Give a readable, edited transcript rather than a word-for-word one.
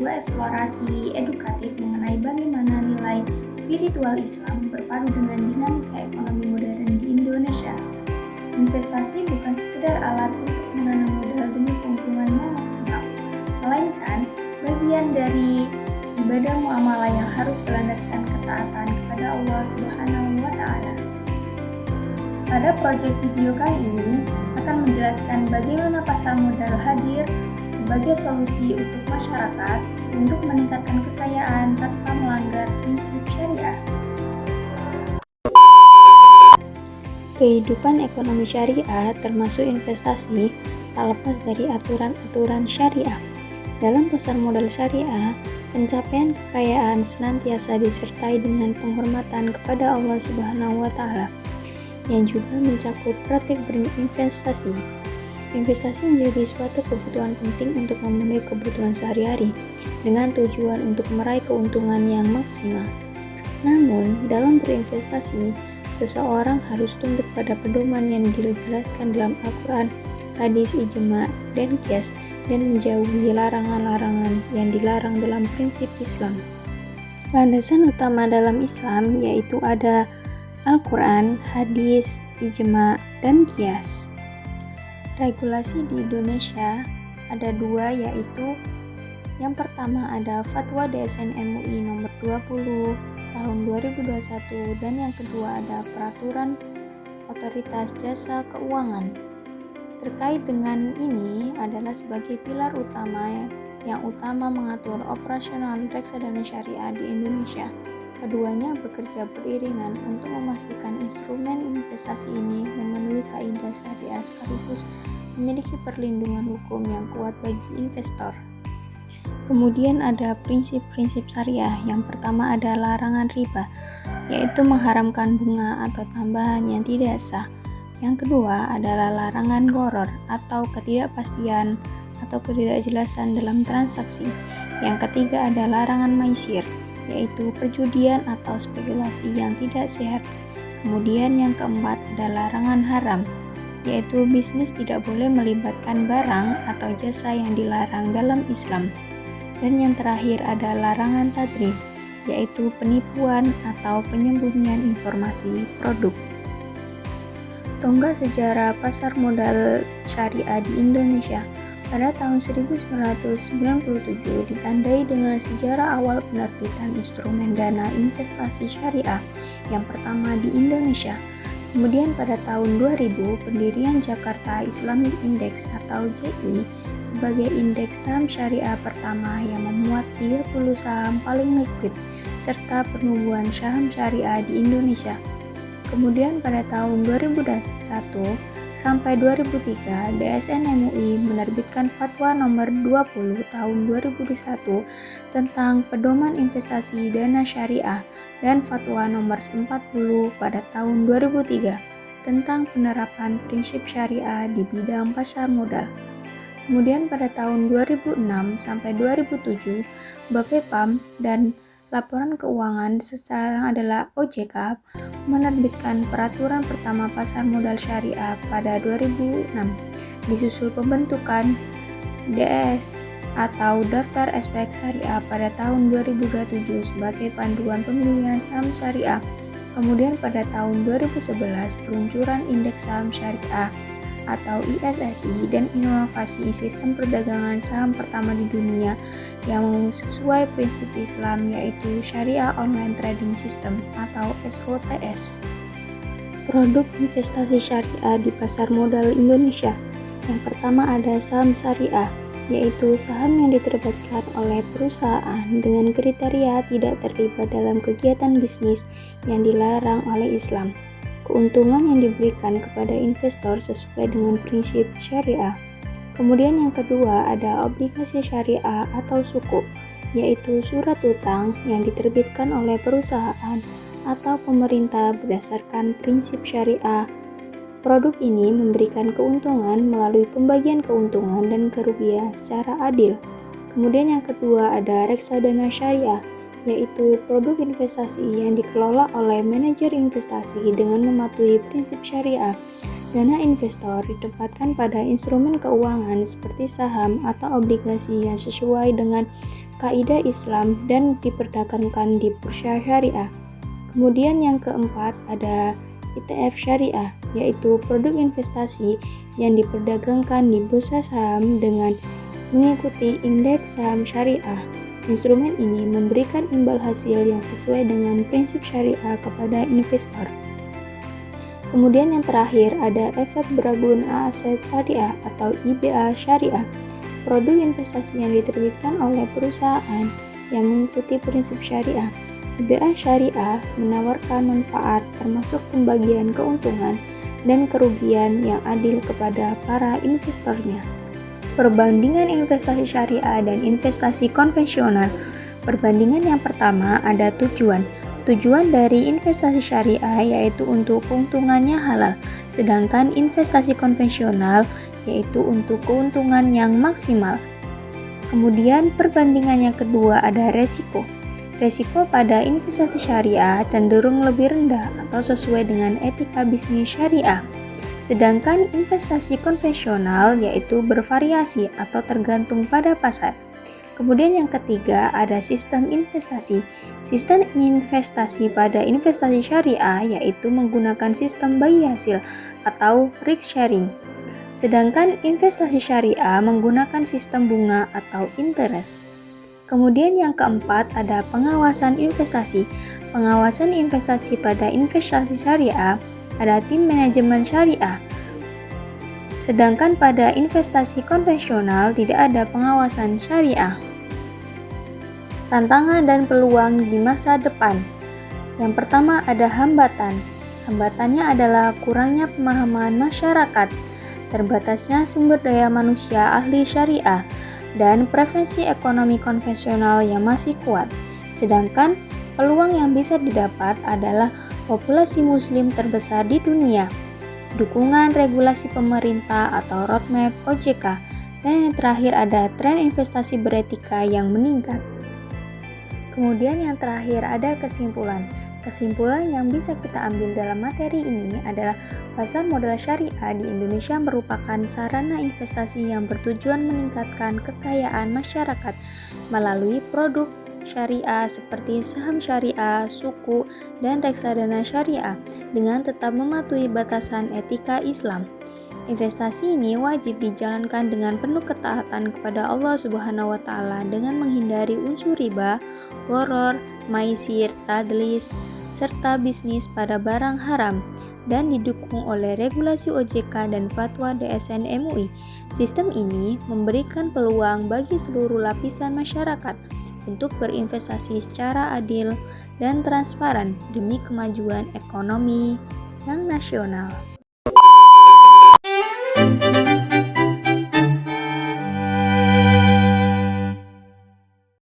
sebuah eksplorasi edukatif mengenai bagaimana nilai spiritual Islam berpadu dengan dinamika ekonomi modern di Indonesia. Investasi bukan sekedar alat untuk menanam modal demi keuntungan yang maksimal, melainkan bagian dari ibadah muamalah yang harus berlandaskan ketaatan kepada Allah Subhanahu wa Ta'ala. Pada proyek video kali ini akan menjelaskan bagaimana pasar modal hadir sebagai solusi untuk masyarakat untuk meningkatkan kekayaan tanpa melanggar prinsip syariah. Kehidupan ekonomi syariah termasuk investasi tak lepas dari aturan-aturan syariah. Dalam pasar modal syariah, pencapaian kekayaan senantiasa disertai dengan penghormatan kepada Allah Subhanahu wa Ta'ala yang juga mencakup praktik berinvestasi. Investasi menjadi suatu kebutuhan penting untuk memenuhi kebutuhan sehari-hari dengan tujuan untuk meraih keuntungan yang maksimal. Namun, dalam berinvestasi, seseorang harus tunduk pada pedoman yang dijelaskan dalam Al-Quran, hadis, ijma, dan qiyas, dan menjauhi larangan-larangan yang dilarang dalam prinsip Islam. Landasan utama dalam Islam yaitu ada Al-Quran, hadis, ijma, dan qiyas. Regulasi di Indonesia ada dua, yaitu yang pertama ada Fatwa DSN MUI nomor 20 tahun 2021 dan yang kedua ada Peraturan Otoritas Jasa Keuangan. Terkait dengan ini adalah sebagai pilar utama yang mengatur operasional reksadana syariah di Indonesia. Keduanya bekerja beriringan untuk memastikan instrumen investasi ini memenuhi kaidah syariah sekaligus memiliki perlindungan hukum yang kuat bagi investor. Kemudian ada prinsip-prinsip syariah. Yang pertama ada larangan riba, yaitu mengharamkan bunga atau tambahan yang tidak sah. Yang kedua adalah larangan gharar atau ketidakpastian atau ketidakjelasan dalam transaksi. Yang ketiga ada larangan maisir, yaitu perjudian atau spekulasi yang tidak sehat. Kemudian yang keempat ada larangan haram, yaitu bisnis tidak boleh melibatkan barang atau jasa yang dilarang dalam Islam. Dan yang terakhir ada larangan tadris, yaitu penipuan atau penyembunyian informasi produk. Tonggak sejarah pasar modal syariah di Indonesia pada tahun 1997 ditandai dengan sejarah awal penerbitan instrumen dana investasi syariah yang pertama di Indonesia. Kemudian pada tahun 2000 pendirian Jakarta Islamic Index atau JI sebagai indeks saham syariah pertama yang memuat 30 saham paling liquid serta penumbuhan saham syariah di Indonesia. Kemudian pada tahun 2001 sampai 2003, DSN MUI menerbitkan Fatwa nomor 20 tahun 2001 tentang pedoman investasi dana syariah dan Fatwa nomor 40 pada tahun 2003 tentang penerapan prinsip syariah di bidang pasar modal. Kemudian pada tahun 2006 sampai 2007, Bapepam dan Laporan Keuangan sekarang adalah OJK menerbitkan peraturan pertama pasar modal syariah pada 2006, disusul pembentukan DS atau Daftar Aspek Syariah pada tahun 2007 sebagai panduan pemilihan saham syariah. Kemudian pada tahun 2011 peluncuran Indeks Saham Syariah atau ISSI dan inovasi sistem perdagangan saham pertama di dunia yang sesuai prinsip Islam yaitu Syariah Online Trading System atau SOTS. Produk investasi syariah di pasar modal Indonesia. Yang pertama ada saham syariah, yaitu saham yang diterbitkan oleh perusahaan dengan kriteria tidak terlibat dalam kegiatan bisnis yang dilarang oleh Islam. Keuntungan yang diberikan kepada investor sesuai dengan prinsip syariah. Kemudian yang kedua ada obligasi syariah atau sukuk, yaitu surat utang yang diterbitkan oleh perusahaan atau pemerintah berdasarkan prinsip syariah. Produk ini memberikan keuntungan melalui pembagian keuntungan dan kerugian secara adil. Kemudian yang kedua ada reksadana syariah, yaitu produk investasi yang dikelola oleh manajer investasi dengan mematuhi prinsip syariah. Dana investor ditempatkan pada instrumen keuangan seperti saham atau obligasi yang sesuai dengan kaidah Islam dan diperdagangkan di bursa syariah. Kemudian yang keempat ada ETF syariah, yaitu produk investasi yang diperdagangkan di bursa saham dengan mengikuti indeks saham syariah. Instrumen ini memberikan imbal hasil yang sesuai dengan prinsip syariah kepada investor. Kemudian yang terakhir ada efek beragam aset syariah atau IBA syariah, produk investasi yang diterbitkan oleh perusahaan yang mengikuti prinsip syariah. IBA syariah menawarkan manfaat termasuk pembagian keuntungan dan kerugian yang adil kepada para investornya. Perbandingan investasi syariah dan investasi konvensional. Perbandingan yang pertama ada tujuan. Tujuan dari investasi syariah yaitu untuk keuntungannya halal, sedangkan investasi konvensional yaitu untuk keuntungan yang maksimal. Kemudian perbandingan yang kedua ada resiko. Resiko pada investasi syariah cenderung lebih rendah atau sesuai dengan etika bisnis syariah. Sedangkan investasi konvensional yaitu bervariasi atau tergantung pada pasar. Kemudian yang ketiga ada sistem investasi. Sistem investasi pada investasi syariah yaitu menggunakan sistem bagi hasil atau risk sharing. Sedangkan investasi syariah menggunakan sistem bunga atau interest. Kemudian yang keempat ada pengawasan investasi. Pengawasan investasi pada investasi syariah ada tim manajemen syariah. Sedangkan pada investasi konvensional tidak ada pengawasan syariah. Tantangan dan peluang di masa depan. Yang pertama ada hambatan. Hambatannya adalah kurangnya pemahaman masyarakat, terbatasnya sumber daya manusia ahli syariah, dan preferensi ekonomi konvensional yang masih kuat. Sedangkan peluang yang bisa didapat adalah populasi muslim terbesar di dunia, dukungan regulasi pemerintah atau roadmap OJK, dan yang terakhir ada tren investasi beretika yang meningkat. Kemudian yang terakhir ada kesimpulan. Kesimpulan yang bisa kita ambil dalam materi ini adalah pasar modal syariah di Indonesia merupakan sarana investasi yang bertujuan meningkatkan kekayaan masyarakat melalui produk syariah seperti saham syariah, suku, dan reksadana syariah dengan tetap mematuhi batasan etika Islam. Investasi ini wajib dijalankan dengan penuh ketaatan kepada Allah Subhanahu wa Ta'ala dengan menghindari unsur riba, gharar, maisir, tadlis, serta bisnis pada barang haram, dan didukung oleh regulasi OJK dan fatwa DSN MUI. Sistem ini memberikan peluang bagi seluruh lapisan masyarakat untuk berinvestasi secara adil dan transparan demi kemajuan ekonomi yang nasional.